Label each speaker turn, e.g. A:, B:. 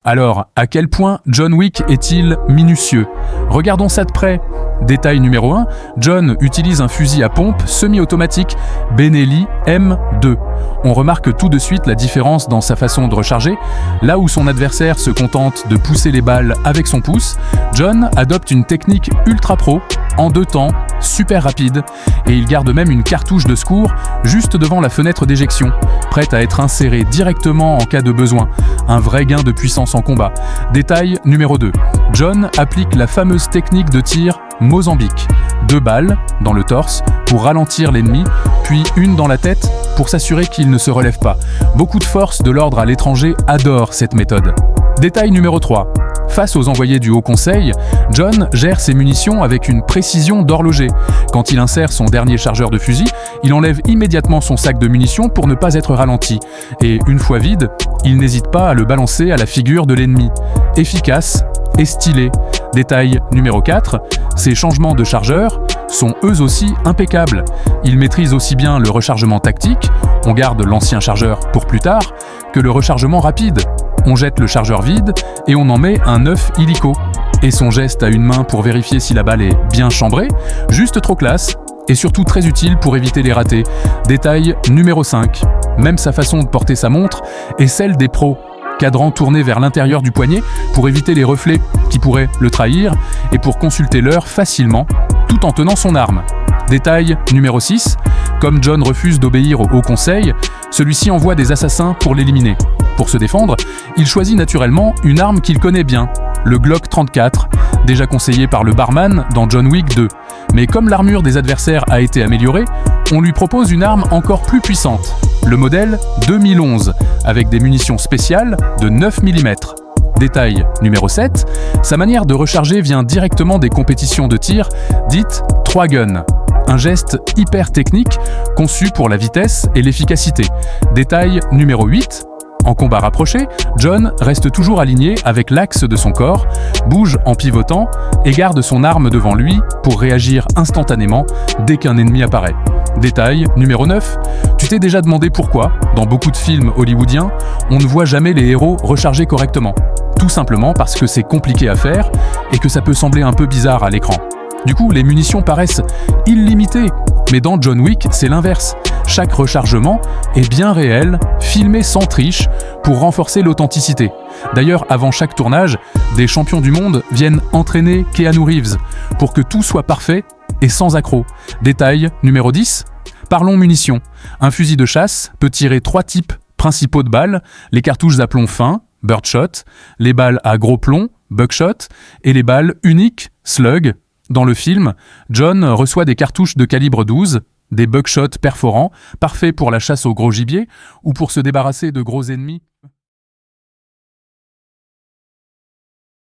A: Alors, à quel point John Wick est-il minutieux? Regardons ça de près. Détail numéro 1, John utilise un fusil à pompe semi-automatique Benelli M2. On remarque tout de suite la différence dans sa façon de recharger. Là où son adversaire se contente de pousser les balles avec son pouce, John adopte une technique ultra pro, en 2 temps, super rapide, et il garde même une cartouche de secours juste devant la fenêtre d'éjection, prête à être insérée directement en cas de besoin. Un vrai gain de puissance en combat. Détail numéro 2. John applique la fameuse technique de tir Mozambique. 2 balles dans le torse pour ralentir l'ennemi, puis une dans la tête pour s'assurer qu'il ne se relève pas. Beaucoup de forces de l'ordre à l'étranger adorent cette méthode. Détail numéro 3. Face aux envoyés du Haut Conseil, John gère ses munitions avec une précision d'horloger. Quand il insère son dernier chargeur de fusil, il enlève immédiatement son sac de munitions pour ne pas être ralenti. Et une fois vide, il n'hésite pas à le balancer à la figure de l'ennemi. Efficace et stylé. Détail numéro 4, ces changements de chargeur sont eux aussi impeccables. Il maîtrise aussi bien le rechargement tactique, on garde l'ancien chargeur pour plus tard, que le rechargement rapide. On jette le chargeur vide et on en met un neuf illico. Et son geste à une main pour vérifier si la balle est bien chambrée, juste trop classe, et surtout très utile pour éviter les ratés. Détail numéro 5. Même sa façon de porter sa montre est celle des pros. Cadran tourné vers l'intérieur du poignet pour éviter les reflets qui pourraient le trahir et pour consulter l'heure facilement, tout en tenant son arme. Détail numéro 6. Comme John refuse d'obéir au Haut Conseil, celui-ci envoie des assassins pour l'éliminer. Pour se défendre, il choisit naturellement une arme qu'il connaît bien, le Glock 34, déjà conseillé par le barman dans John Wick 2. Mais comme l'armure des adversaires a été améliorée, on lui propose une arme encore plus puissante, le modèle 2011, avec des munitions spéciales de 9 mm. Détail numéro 7, sa manière de recharger vient directement des compétitions de tir dites 3 guns. Un geste hyper technique conçu pour la vitesse et l'efficacité. Détail numéro 8, en combat rapproché, John reste toujours aligné avec l'axe de son corps, bouge en pivotant et garde son arme devant lui pour réagir instantanément dès qu'un ennemi apparaît. Détail numéro 9, tu t'es déjà demandé pourquoi, dans beaucoup de films hollywoodiens, on ne voit jamais les héros recharger correctement. Tout simplement parce que c'est compliqué à faire et que ça peut sembler un peu bizarre à l'écran. Du coup, les munitions paraissent illimitées, mais dans John Wick, c'est l'inverse. Chaque rechargement est bien réel, filmé sans triche, pour renforcer l'authenticité. D'ailleurs, avant chaque tournage, des champions du monde viennent entraîner Keanu Reeves, pour que tout soit parfait et sans accroc. Détail numéro 10, parlons munitions. Un fusil de chasse peut tirer 3 types principaux de balles, les cartouches à plomb fin, birdshot, les balles à gros plomb, buckshot, et les balles uniques, slug. Dans le film, John reçoit des cartouches de calibre 12, des buckshots perforants, parfaits pour la chasse au gros gibier ou pour se débarrasser de gros ennemis.